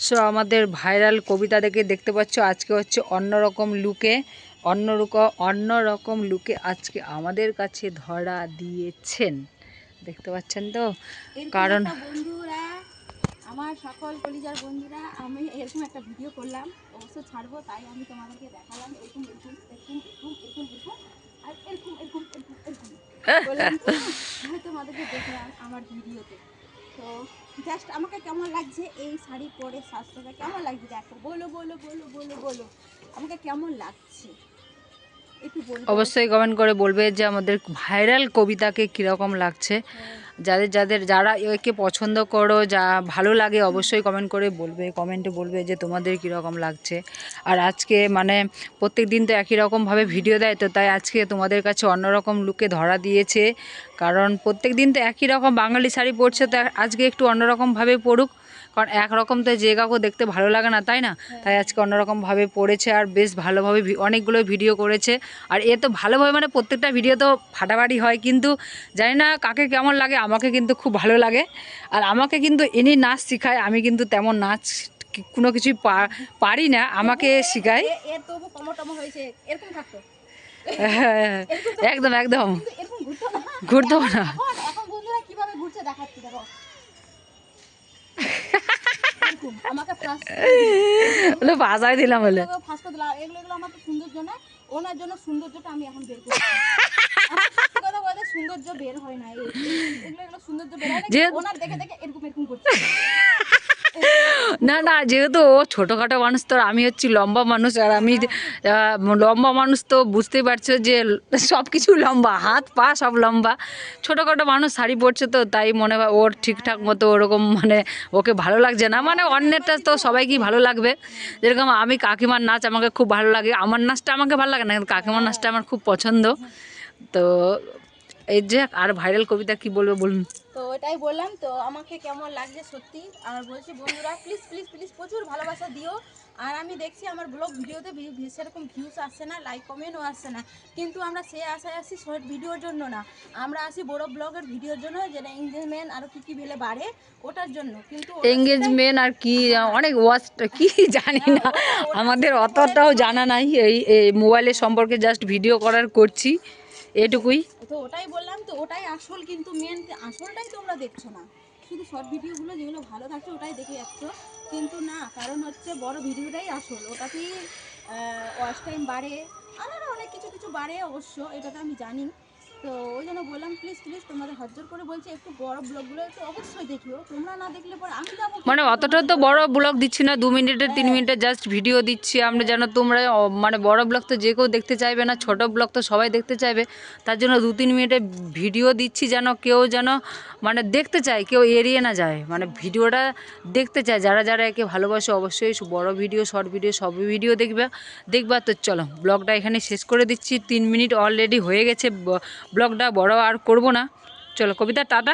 So আমাদের viral কবিতা দেখে দেখতে পাচ্ছ আজকে হচ্ছে অন্যরকম লুকে আজকে আমাদের কাছে ধরা দিয়েছেন। দেখতে পাচ্ছেন তো, কারণ বন্ধুরা, আমার সকল কলিজার বন্ধুরা, আমি এরকম একটা ভিডিও করলাম, অবশ্য ছাড়বো, তাই আমি তোমাদেরকে দেখালাম এরকম এরকম এরকম এরকম এরকম এরকম আর এরকম এরকম এরকম এরকম বললাম তো, তোমাদেরকে দেখলাম আমার ভিডিওতে। তো জাস্ট আমাকে কেমন লাগছে এই শাড়ি পরে, স্বাস্থ্যটা কেমন লাগছে দেখো, বলো বলো বলো বলো বলো আমাকে কেমন লাগছে একটু বলবো। অবশ্যই কমেন্ট করে বলবে যে আমাদের ভাইরাল কবিতাকে কীরকম লাগছে। যারা একে পছন্দ করো, যা ভালো লাগে, অবশ্যই কমেন্ট করে বলবে, কমেন্টে বলবে যে তোমাদের কীরকম লাগছে। আর আজকে মানে প্রত্যেক দিন তো একই রকমভাবে ভিডিও দেয়, তো তাই আজকে তোমাদের কাছে অন্যরকম লুকে ধরা দিয়েছে। কারণ প্রত্যেক দিন তো একই রকম বাঙালি শাড়ি পরছে, তো আজকে একটু অন্যরকমভাবে পড়ুক, কারণ একরকম তো যে কাউকে দেখতে ভালো লাগে না, তাই না? তাই আজকে অন্যরকমভাবে পড়েছে আর বেশ ভালোভাবে অনেকগুলো ভিডিও করেছে। আর এ তো ভালোভাবে মানে প্রত্যেকটা ভিডিও তো ফাটাফাটি হয়, কিন্তু জানি না কাকে কেমন লাগে, আমাকে কিন্তু খুব ভালো লাগে। আর আমাকে কিন্তু ইনি নাচ শেখায়, আমি কিন্তু তেমন নাচ কোনো কিছুই পারি না, আমাকে শেখায়। হ্যাঁ, একদম একদম ঘুরতো না। বাজায় দিলাম বলে এগুলো আমার তো সৌন্দর্য না, ওনার জন্য সৌন্দর্যটা আমি এখন বের করছি। সৌন্দর্য বের হয় না, এগুলো সৌন্দর্য বের হয় না, ওনার দেখে দেখে এরকম এরকম করছে। না না, যেহেতু ও ছোটোখাটো মানুষ, তো আমি হচ্ছি লম্বা মানুষ, আর আমি লম্বা মানুষ, তো বুঝতেই পারছো যে সব কিছু লম্বা, হাত পা সব লম্বা। ছোটোখাটো মানুষ শাড়ি পরছে, তো তাই মনে হয় ওর ঠিকঠাক মতো ওরকম মানে ওকে ভালো লাগছে না। মানে অন্যেরটা তো সবাইকেই ভালো লাগবে, যেরকম আমি কাকিমার নাচ আমাকে খুব ভালো লাগে, আমার নাচটা আমাকে ভালো লাগে না, কিন্তু কাকিমার নাচটা আমার খুব পছন্দ। তো এই যে আর ভাইরাল কবিতা কি বলবো বলুন। তো ওটাই বললাম, তো আমাকে কেমন লাগছে সত্যি। আর বলছি বন্ধুরা, প্লিজ প্লিজ প্লিজ প্রচুর ভালোবাসা দিও। আর আমি দেখছি আমার ব্লগ ভিডিওতে সেরকম ভিউস আসছে না, লাইক কমেন্টও আসছে না, কিন্তু আমরা সে আশায় আসি শর্ট ভিডিওর জন্য না, আমরা আসি বড় ব্লগের ভিডিওর জন্য, যেটা এঙ্গেজমেন্ট আরও কী কী ভেলে বাড়ে ওটার জন্য। কিন্তু এঙ্গেজমেন্ট আর কি অনেক ওয়াচ কি জানি না, আমাদের অতটাও জানা নাই, এই মোবাইলের সম্পর্কে জাস্ট ভিডিও করার করছি, এটুকুই। তো ওটাই বললাম, তো ওটাই আসল, কিন্তু মেন আসলটাই তোমরা দেখছো না, শুধু শর্ট ভিডিওগুলো যেগুলো ভালো থাকছে ওটাই দেখে যাচ্ছ, কিন্তু না, কারণ হচ্ছে বড় ভিডিওটাই আসল, ওটাতেই ওয়াচ টাইম বাড়ে, আরও অনেক কিছু কিছু বাড়ে অবশ্য, এটা তো আমি জানি। তো ওই জন্য বললাম প্লিজ প্লিজ তোমাদের হাত জোর করে বলছি একটু বড় ব্লগগুলো একটু অবশ্যই দেখিও, তোমরা না দেখলে পরে আমি যাবো মানে অতটা তো বড় ব্লগ দিচ্ছি না, 2 মিনিটের 3 মিনিটের জাস্ট ভিডিও দিচ্ছি আমরা, যেন তোমরা মানে বড় ব্লগ তো যে কেউ দেখতে চাইবে না, ছোট ব্লগ তো সবাই দেখতে চাইবে, তার জন্য 2-3 মিনিটের ভিডিও দিচ্ছি, যেন কেউ যেন মানে দেখতে চায়, কেউ এড়িয়ে না যায়, মানে ভিডিওটা দেখতে চায়, যারা যারা একে ভালোবাসে অবশ্যই বড় ভিডিও শর্ট ভিডিও সব ভিডিও দেখবা। তো চলো ব্লগটা এখানে শেষ করে দিচ্ছি, 3 মিনিট অলরেডি হয়ে গেছে, ব্লগটা বড় আর করব না। চলো কবিতা টাটা।